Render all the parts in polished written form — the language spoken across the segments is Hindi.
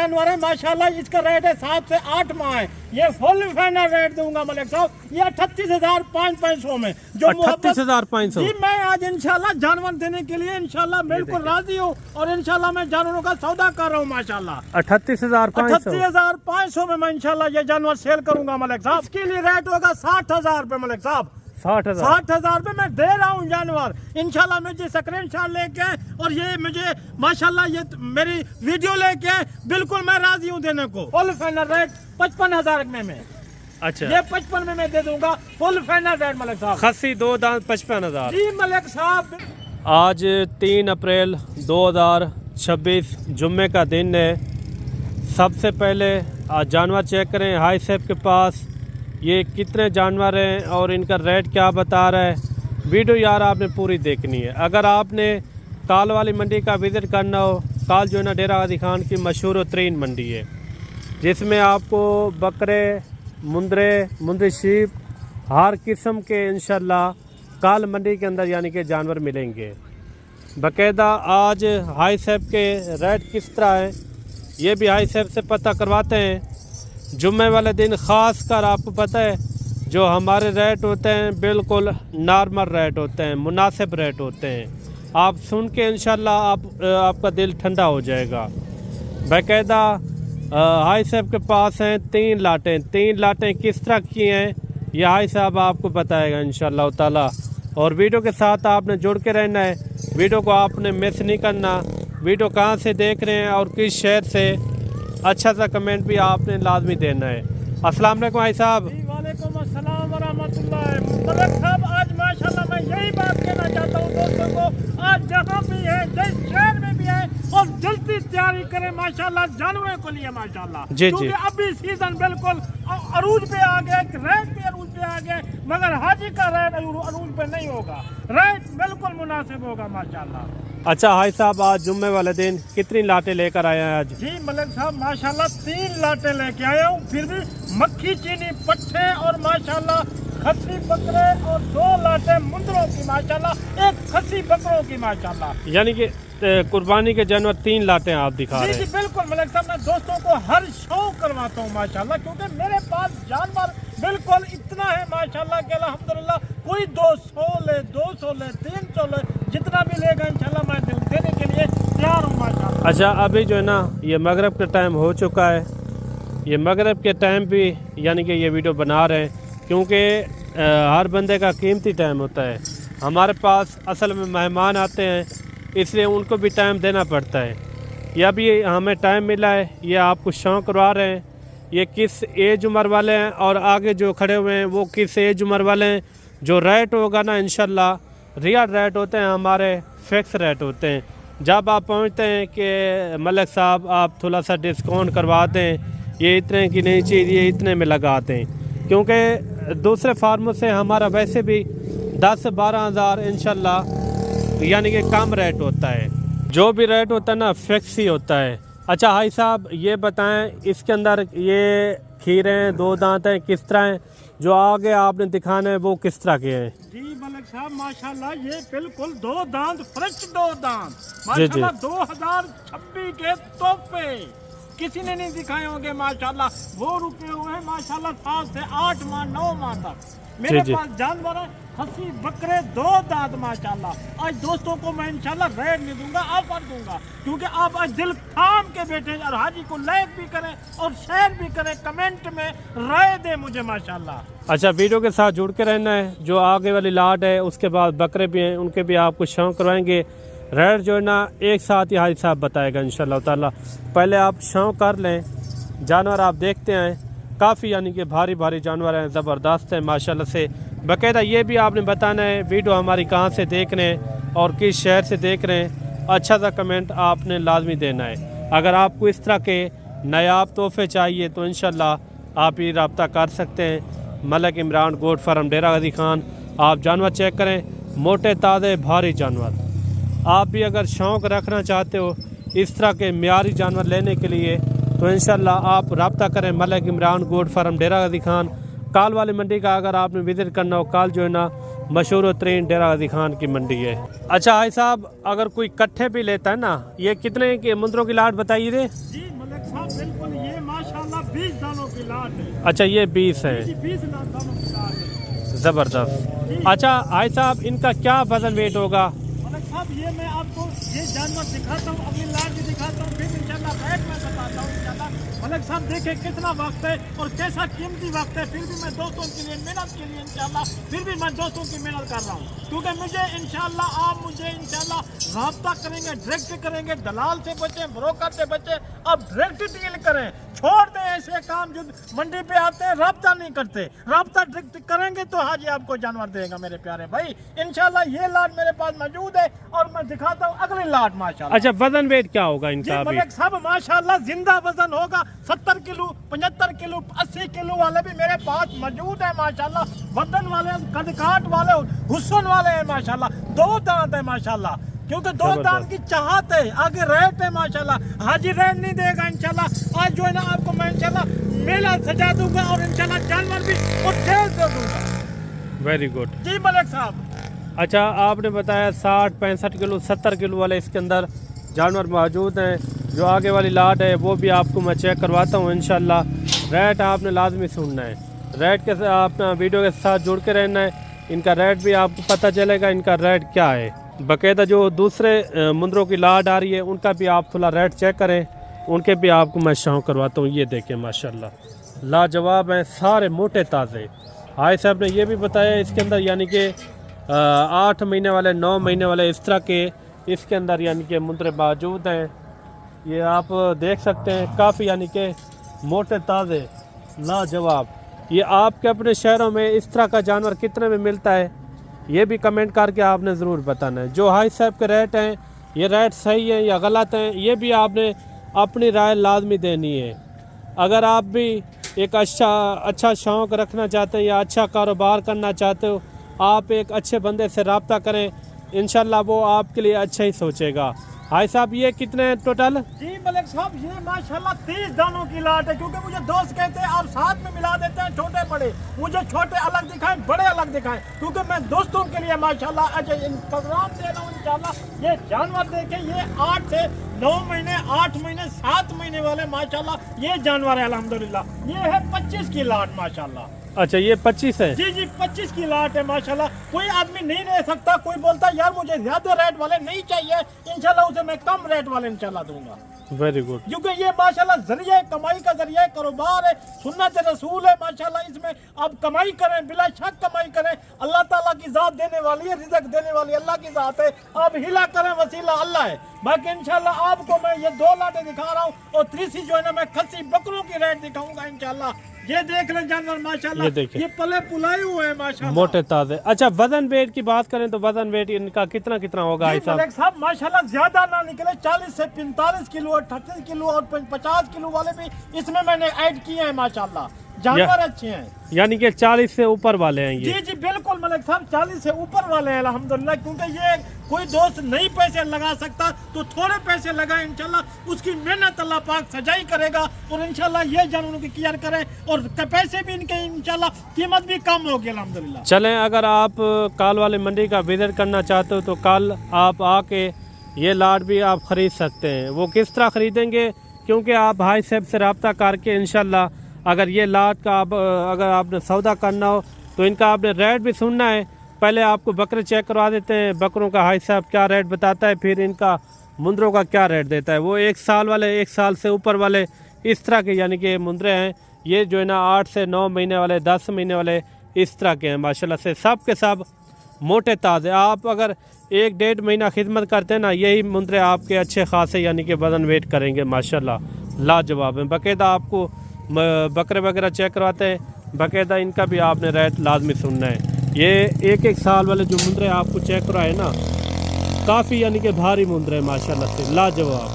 जानवर है माशाल्लाह, इसका रेट है 7 से 8 माह है। ये फुल फाइनल रेट दूंगा मलिक साहब, ये 38,500 में। जो 38,500 जी, मैं आज इंशाल्लाह जानवर देने के लिए इंशाल्लाह बिल्कुल राजी हूँ और इंशाल्लाह मैं जानवरों का सौदा कर रहा हूँ माशाल्लाह। 38,500 में मैं इंशाल्लाह ये जानवर सेल करूंगा मलिक साहब। इसके लिए रेट होगा 60,000 रुपए मलिक साहब। 60,000 रुपए मैं दे रहा हूँ जानवर। इंशाल्लाह मुझे स्क्रीनशॉट लेके और ये मुझे माशाल्लाह ये मेरी वीडियो लेके बिल्कुल मैं राजी हूँ देने को। फुल फाइनल रेट 55,000 में। अच्छा, ये 55 में मैं दे दूंगा फुल फाइनल रेट मलिक साहब। खस्सी 2 दांत 55,000 जी मलिक साहब। आज 3 अप्रैल 2026 जुम्मे का दिन है। सबसे पहले आज जानवर चेक करें हाई साहब के पास ये कितने जानवर हैं और इनका रेट क्या बता रहा है। वीडियो यार आपने पूरी देखनी है। अगर आपने काल वाली मंडी का विज़िट करना हो, काल जो है ना डेरा गाजी खान की मशहूर तरीन मंडी है, जिसमें आपको बकरे, मुंदरी शीप हर किस्म के इंशाल्लाह काल मंडी के अंदर यानी कि जानवर मिलेंगे। बाकायदा आज हाई साहब के रेट किस तरह है ये भी हाई साहब से पता करवाते हैं। जुम्मे वाले दिन ख़ास कर आपको पता है जो हमारे रेट होते हैं बिल्कुल नॉर्मल रेट होते हैं, मुनासिब रेट होते हैं। आप सुन के इंशाल्लाह आपका दिल ठंडा हो जाएगा। बाकायदा हाई साहब के पास हैं 3 लाटें किस तरह की हैं ये हाई साहब आपको बताएगा इंशाल्लाह ताला। और वीडियो के साथ आपने जुड़ के रहना है, वीडियो को आपने मिस नहीं करना। वीडियो कहाँ से देख रहे हैं और किस शहर से, अच्छा सा कमेंट भी आपने लाजमी देना है। अस्सलाम वालेकुम भाई साहब। वालेकुम अस्सलाम व रहमतुल्लाह। मलिक साहब आज माशाल्लाह मैं यही बात कहना चाहता हूँ दोस्तों को, आज जहाँ भी है जिस शहर में भी है और जल्दी तैयारी करें माशाल्लाह जानवरों को लिए माशाल्लाह। क्योंकि अभी सीजन बिल्कुल अरूज पे आ गया, रेट भी अरूज पे आ गया, मगर हाजी का रेट अरूज पे नहीं होगा, रेट बिल्कुल मुनासिब होगा माशाल्लाह। अच्छा हाई साहब, आज जुम्मे वाले दिन कितनी लाटें लेकर आए हैं आज? जी मलिक साहब माशाल्लाह 3 लाटें लेके आया हूँ, फिर भी मक्खी चीनी पट्टे और माशाल्लाह खस्सी बकरे और 2 लाटें मुंदरों की माशाल्लाह, 1 खस्सी बकरों की माशाल्लाह। यानी कि कुर्बानी के जानवर 3 लाटें आप दिखा रहे हैं। जी बिल्कुल मलिक साहब, मैं दोस्तों को हर शौक करवाता हूँ माशाल्लाह, क्योंकि मेरे पास जानवर बिल्कुल इतना है माशाल्लाह कि अल्हम्दुलिल्लाह कोई 200 ले, 200 ले, 300 ले, जितना भी लेगा इंशाल्लाह मैं देने के लिए तैयार हूँ माशाल्लाह। अच्छा, अभी जो है ना ये मगरिब का टाइम हो चुका है। ये मगरिब के टाइम भी यानी कि ये वीडियो बना रहे हैं क्योंकि हर बंदे का कीमती टाइम होता है। हमारे पास असल में मेहमान आते हैं, इसलिए उनको भी टाइम देना पड़ता है। या भी हमें टाइम मिला है, ये आपको शौक करवा रहे हैं। ये किस एज उम्र वाले हैं और आगे जो खड़े हुए हैं वो किस एज उम्र वाले हैं। जो रेट होगा ना इंशाल्लाह रियल रेट होते हैं, हमारे फिक्स रेट होते हैं। जब आप पहुंचते हैं कि मलिक साहब आप थोड़ा सा डिस्काउंट करवा दें, ये इतने की नहीं चीज़ ये इतने में लगा दें, क्योंकि दूसरे फार्मों से हमारा वैसे भी 10 से 12 हज़ार इंशाल्लाह यानी कि कम रेट होता है। जो भी रेट होता है ना फिक्स ही होता है। अच्छा हाई साहब, ये बताएं इसके अंदर ये खीरे हैं 2 दांत हैं किस तरह हैं, जो आगे आपने दिखाना है वो किस तरह के हैं? जी मलिक साहब माशाल्लाह ये बिल्कुल 2 दांत फ्रेश 2 दांत माशाल्लाह 2026 के तोहफे किसी ने नहीं दिखाए होंगे माशाल्लाह। वो रुके हुए हैं माशाल्लाह 7 से 8 माह 9 माह तक मेरे पास जानवर है। खस्सी बकरे 2 दांत माशाल्लाह। आज दोस्तों को मैं इंशाल्लाह रेट नहीं दूंगा, ऑफर दूंगा, क्योंकि आप आज दिल थाम के बैठे और हाजी को लाइक भी करें और शेयर भी करें, कमेंट में राय दें मुझे माशाल्लाह। अच्छा, वीडियो के साथ जुड़ के रहना है। जो आगे वाली लाट है उसके बाद बकरे भी हैं, उनके भी आपको शौक करवाएंगे। रेट जो है ना एक साथ ही हाजी साहब बताएगा इंशाल्लाह ताला। पहले आप शौक कर लें, जानवर आप देखते हैं काफ़ी यानी कि भारी भारी जानवर हैं, ज़बरदस्त हैं माशाल्लाह से। बाकायदा ये भी आपने बताना है वीडियो हमारी कहाँ से देख रहे हैं और किस शहर से देख रहे हैं। अच्छा सा कमेंट आपने लाजमी देना है। अगर आपको इस तरह के नायाब तोहफे चाहिए तो इंशाल्लाह आप ये रब्ता कर सकते हैं। मलिक इमरान गोट फार्म डेरा गाजी खान। आप जानवर चेक करें, मोटे ताज़े भारी जानवर। आप भी अगर शौक़ रखना चाहते हो इस तरह के मियारी जानवर लेने के लिए तो इंशाल्लाह आप रब्ता करें मलिक इमरान गोट फार्म डेरा गाजी खान। काल वाली मंडी का अगर आपने विज़िट करना हो, काल जो है ना मशहूर तरीन डेरा गाजी खान की मंडी है। अच्छा भाई साहब, अगर कोई कट्ठे भी लेता है ना, ये कितने के मुंदरों की लाट बताइए रे? जी मलिक साहब बिल्कुल ये माशाल्लाह 20 दानों की लाट है। अच्छा ये 20 है, जी 20 दानों की लाट है। ज़बरदस्त। अच्छा भाई साहब इनका क्या वजन वेट होगा? मलिक साहब ये मैं आपको ये जानवर दिखाता हूँ, अपनी लाट भी दिखाता हूँ, फिर इंशाल्लाह रेट में बताता हूँ इंशाल्लाह। मलिक साहब देखिए कितना वक्त है और कैसा कीमती वक्त है, फिर भी मैं दोस्तों के लिए मेहनत के लिए इंशाल्लाह फिर भी मैं दोस्तों की मेहनत कर रहा हूँ, क्योंकि मुझे इंशाल्लाह आप मुझे इंशाल्लाह राब्ता करेंगे, डायरेक्ट करेंगे, दलाल से बचें, ब्रोकर से बचें, अब डायरेक्ट डील करें, छोड़ दें ऐसे काम जो मंडी पे आते हैं राब्ता नहीं करते, राब्ता डायरेक्ट करेंगे तो हाजी आपको जानवर देगा मेरे प्यारे भाई। इंशाल्लाह ये लाट मेरे पास मौजूद है और मैं दिखाता हूँ अगली लाट माशाल्लाह। अच्छा वजन वेट क्या होगा इनका? अभी मलिक साहब माशाल्लाह जिंदा वजन होगा 70 किलो, 75 किलो, 80 किलो वाले भी मेरे पास मौजूद है माशाल्लाह। वजन वाले, कदकाट वाले, हुस्न वाले हैं माशाल्लाह। 2 दांत है माशाल्लाह, क्योंकि 2 दांत की चाहत है, आगे रेट है माशाल्लाह। हाजी रेट नहीं देगा इंशाल्लाह। आज जो है ना आपको मैं इंशाल्लाह मेला सजा दूंगा और इंशाल्लाह जानवर भी और जेल दे दूंगा। वेरी गुड जी मलिक साहब। अच्छा आपने बताया 60, 65 किलो, 70 किलो वाले इसके अंदर जानवर मौजूद हैं। जो आगे वाली लाट है वो भी आपको मैं चेक करवाता हूँ इंशाल्लाह। रेट आपने लाजमी सुनना है, रेट के साथ अपना वीडियो के साथ जुड़ के रहना है। इनका रेट भी आपको पता चलेगा इनका रेट क्या है। बाकायदा जो दूसरे मुंदरों की लाट आ रही है उनका भी आप थोड़ा रेट चेक करें, उनके भी आपको मैं शौक करवाता हूँ। ये देखें माशाल्लाह लाजवाब हैं, सारे मोटे ताज़े। हाई साहब ने ये भी बताया इसके अंदर यानी कि 8 महीने वाले, 9 महीने वाले इस तरह के इसके अंदर यानी कि मुंदरे मौजूद हैं। ये आप देख सकते हैं काफ़ी यानी कि मोटे ताज़े लाजवाब। ये आपके अपने शहरों में इस तरह का जानवर कितने में मिलता है ये भी कमेंट करके आपने ज़रूर बताना है। जो हाई साहब के रेट हैं ये रेट सही हैं या गलत हैं ये भी आपने अपनी राय लाजमी देनी है। अगर आप भी एक अच्छा शौक़ रखना चाहते हैं या अच्छा कारोबार करना चाहते हो, आप एक अच्छे बंदे से रब्ता करें, इंशाल्लाह वो आपके लिए अच्छा ही सोचेगा। हाई साहब ये कितने टोटल? जी मलिक साहब ये माशाल्लाह 30 दानों की लाट है, क्योंकि मुझे दोस्त कहते हैं आप साथ में मिला देते हैं छोटे बड़े, मुझे छोटे अलग दिखाएं बड़े अलग दिखाएं, क्योंकि मैं दोस्तों के लिए माशाल्लाह अच्छा प्रोग्राम दे रहा हूँ इंशाल्लाह। ये जानवर देखें, ये 8 से 9 महीने, 8 महीने, 7 महीने वाले माशाल्लाह ये जानवर है अल्हम्दुलिल्लाह। ये है 25 की लाट माशाल्लाह। अच्छा ये 25 है? जी जी 25 की लाट है माशाल्लाह। कोई आदमी नहीं रह सकता, कोई बोलता है यार मुझे ज्यादा रेट वाले नहीं चाहिए, इंशाल्लाह उसे मैं कम रेट वाले इंशाल्लाह दूंगा। Very good. क्योंकि ये माशाल्लाह जरिया कमाई का जरिया है, कारोबार है, सुन्नत रसूल है माशाल्लाह। इसमें आप कमाई करें, बिला शक कमाई करें। अल्लाह ताला की जात देने वाली है, रिज़्क देने वाली अल्लाह की जात है। आप हिला करें, वसीला अल्लाह है। बाकी इंशाल्लाह आपको मैं ये 2 लाटें दिखा रहा हूँ और तीसरी जो है ना मैं खस्सी बकरों की रेट दिखाऊंगा इंशाल्लाह। ये देख लें जानवर माशाल्लाह, ये पले पुलाए हुए हैं माशाल्लाह, मोटे ताजे। अच्छा वजन वेट की बात करें तो वजन वेट इनका कितना कितना होगा? साहब माशाल्लाह ज्यादा ना निकले, 40 से 45 किलो, 38 किलो और 50 किलो वाले भी इसमें मैंने ऐड किए हैं माशाल्लाह। जानवर अच्छे हैं, यानी कि 40 से ऊपर वाले हैं ये? जी जी बिल्कुल मलिक साहब 40 से ऊपर वाले हैं अल्हम्दुलिल्लाह। क्योंकि ये कोई दोस्त नहीं पैसे लगा सकता तो थोड़े पैसे लगाए इंशाल्लाह, उसकी मेहनत अल्लाह पाक सजाई करेगा और इंशाल्लाह ये जानवरों की केयर करें और पैसे भी इनके इंशाल्लाह कीमत भी कम होगी अल्हम्दुलिल्लाह। चलें अगर आप काल वाले मंडी का विजिट करना चाहते हो तो कल आप आके ये लाट भी आप ख़रीद सकते हैं। वो किस तरह ख़रीदेंगे? क्योंकि आप हाई साहब से रब्ता करके इंशाल्लाह अगर ये लाट का अगर आपने सौदा करना हो तो इनका आपने रेट भी सुनना है। पहले आपको बकरे चेक करवा देते हैं, बकरों का हाई साहब क्या रेट बताता है, फिर इनका मुंदरों का क्या रेट देता है। वो 1 साल वाले, 1 साल से ऊपर वाले इस तरह के यानी कि मुंदरे हैं। ये जो है ना 8 से 9 महीने वाले, 10 महीने वाले इस तरह के हैं माशाल्लाह से, सब के सब मोटे ताज़े। आप अगर 1-1.5 महीना खिदमत करते हैं ना, यही मुंदरे आपके अच्छे खासे यानी कि वजन वेट करेंगे माशाल्लाह, लाजवाब हैं। बाकायदा आपको बकरे वगैरह चेक करवाते हैं, बाकायदा इनका भी आपने रेट लाजमी सुनना है। ये 1-1 साल वाले जो मुंदरे आपको चेक करवाए ना, काफ़ी यानी कि भारी मुंदरे माशाल्लाह से लाजवाब।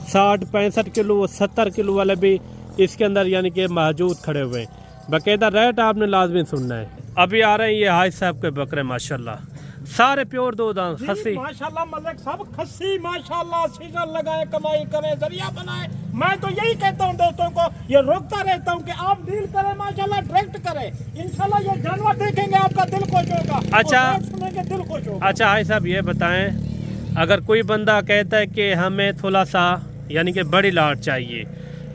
60-65 किलो, 70 किलो वाले भी इसके अंदर यानी कि मौजूद खड़े हुए हैं। बाकायदा रेट आपने लाजमी सुनना है। अभी आ रहे हैं ये हाई साहब के बकरे माशाल्लाह, सारे प्योर 2 दांत खस्सी माशाल्लाह। मलिक साहब खस्सी माशाल्लाह, सीजन लगाए, कमाई करें, जरिया बनाए। मैं तो यही कहता हूँ दोस्तों को, ये रोकता रहता हूँ कि आप डील करें माशाल्लाह, डायरेक्ट करें इंशाल्लाह। ये जानवर देखेंगे आपका दिल खुश होगा। अच्छा सुनेंगे दिल खुश होगा। अच्छा हाई साहब ये बताएं, अगर कोई बंदा कहता है कि हमें थोड़ा सा यानी कि बड़ी लाट चाहिए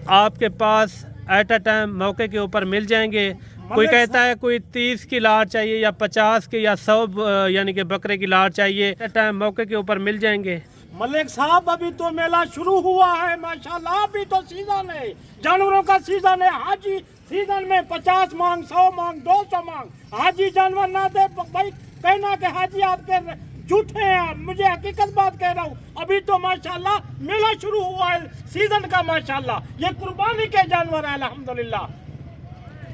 आपके पास एट अ टाइम मौके के ऊपर मिल जाएंगे? कोई कहता है कोई 30 की लाट चाहिए या 50 की या 100 यानी कि बकरे की लाट चाहिए, एट अ टाइम मौके के ऊपर मिल जाएंगे? मलिक साहब अभी तो मेला शुरू हुआ है माशाल्लाह, अभी तो सीजन है, जानवरों का सीजन है। हाजी सीजन में 50 मांग, 100 मांग, 200 मांग। हाजी जानवर ना दे भाई, कहना कि हाजी आपके झूठे हैं, मुझे हकीकत बात कह रहा हूँ। अभी तो माशाल्लाह मेला शुरू हुआ है सीजन का माशाल्लाह, ये कुर्बानी के जानवर है अल्हम्दुलिल्लाह।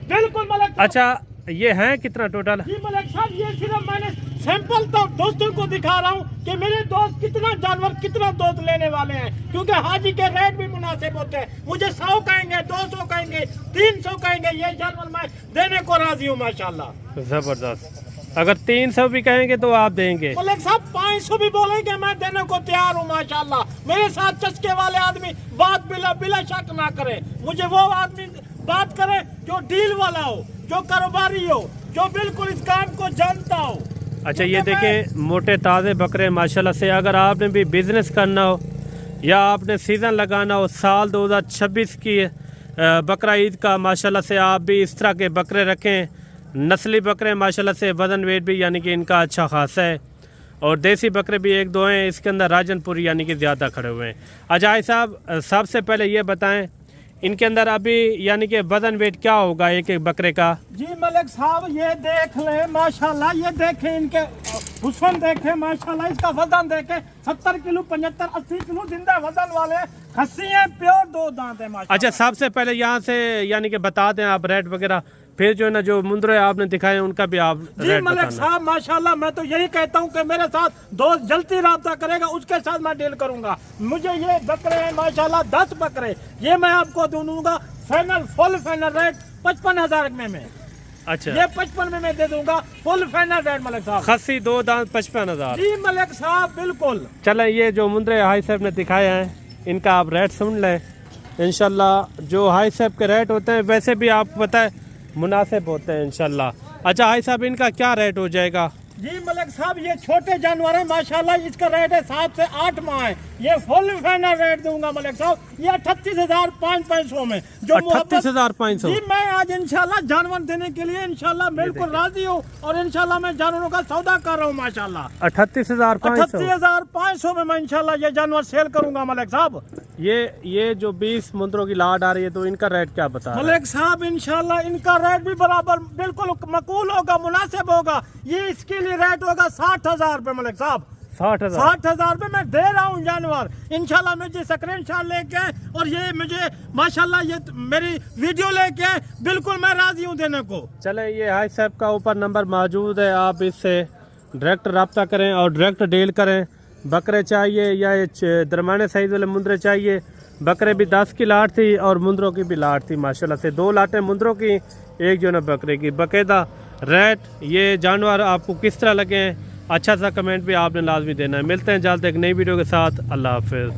बिल्कुल मलिक। अच्छा, ये है कितना टोटल? जी मलिक साहब, ये सिर्फ मैंने सैंपल तो दोस्तों को दिखा रहा हूँ कि मेरे दोस्त कितना जानवर, कितना दोस्त लेने वाले हैं, क्योंकि हाजी के रेट भी मुनासिब होते हैं। मुझे 100 कहेंगे, 200 कहेंगे, 300 कहेंगे, ये जानवर मैं देने को राजी हूँ माशाल्लाह। जबरदस्त। अगर 300 भी कहेंगे तो आप देंगे? मलिक साहब 500 भी बोलेंगे मैं देने को तैयार हूँ माशाल्लाह। मेरे साथ चस्के वाले आदमी बात बिला शक ना करे, मुझे वो आदमी बात करे जो डील वाला हो, जो कारोबारी हो, जो बिल्कुल इस काम को जानता हो। अच्छा, ये देखिए मोटे ताज़े बकरे माशाल्लाह से। अगर आपने भी बिजनेस करना हो या आपने सीज़न लगाना हो साल 2026 की बकरा ईद का, माशाल्लाह से आप भी इस तरह के बकरे रखें। नस्ली बकरे माशाल्लाह से, वज़न वेट भी यानी कि इनका अच्छा खासा है, और देसी बकरे भी 1-2 हैं। इसके अंदर राजनपुरी यानी कि ज़्यादा खड़े हुए हैं। अजाई साहब, सबसे पहले ये बताएं इनके अंदर अभी यानी कि वज़न वेट क्या होगा एक एक बकरे का? जी मलिक साहब, ये देख ले माशाल्लाह, ये देखें इनके हुस्न देखें माशाल्लाह, इसका वजन देखें 70 किलो, 75, 80 किलो जिंदा वजन वाले खस्सी हैं, प्योर 2 दांत है माशाल्लाह। अच्छा, सबसे पहले यहाँ से यानी कि बता दें आप रेट वगैरह, फिर जो है ना जो मुंद्रे आपने दिखाए उनका भी आप रेट मलिक बताना। साहब माशाल्लाह, मैं तो यही कहता हूँ कि मेरे साथ दोस्त जल्दी राब्ता करेगा, उसके साथ मैं डील करूंगा। मुझे ये बकरे हैं माशाल्लाह, 10 बकरे, ये मैं आपको दूंगा फाइनल, फुल फाइनल रेट 55,000 में। अच्छा, ये 55 में मैं दे दूंगा, फुल फाइनल रेट मलिक साहब। खस्सी 2 दांत 55,000। जी मलिक साहब बिल्कुल। चलें, ये जो मुंद्रे हाई साहब ने दिखाए हैं इनका आप रेट सुन लें इंशाल्लाह। जो हाई साहब के रेट होते हैं वैसे भी आपको पता है मुनासिब होते हैं इंशाल्लाह। अच्छा हाई साहब, इनका क्या रेट हो जाएगा? जी मलिक साहब, ये छोटे जानवर है माशाल्लाह, इसका रेट है 7 से 8 माह है। ये फुल फाइनल रेट दूंगा मलिक साहब, ये 38,500 में। जो 38,500? जी, मैं आज इंशाल्लाह जानवर देने के लिए इंशाल्लाह बिल्कुल राजी हूँ, और इंशाल्लाह मैं जानवरों का सौदा कर रहा हूँ माशाल्लाह। 38,500 में मैं इंशाल्लाह ये जानवर सेल करूंगा मलिक साहब। ये जो 20 मुंद्रों की लाट आ रही है तो इनका रेट क्या बता रहे हैं? मलिक साहब इंशाल्लाह इनका रेट भी बराबर बिल्कुल मकूल होगा, मुनासिब होगा। ये इसके लिए रेट होगा 60,000 रुपए मलिक साहब। 60,000 रुपए मैं दे रहा हूँ जानवर। इंशाल्लाह मुझे स्क्रीनशॉट लेके और ये मुझे माशाल्लाह ये मेरी वीडियो लेके बिल्कुल मैं राजी हूँ देने को। चले, ये हाई साहब का ऊपर नंबर मौजूद है, आप इससे डायरेक्ट रब्ता करें और डायरेक्ट डील करें। बकरे चाहिए या दरमाने साइज वाले मुंद्रे चाहिए? बकरे भी 10 की लाट थी और मुंद्रों की भी लाट थी माशाल्लाह से। 2 लाटें मुंद्रों की, एक जो ना बकरे की। बाकायदा रेट, ये जानवर आपको किस तरह लगे हैं, अच्छा सा कमेंट भी आपने लाजमी देना है। मिलते हैं जल्द एक नई वीडियो के साथ। अल्लाह हाफिज़।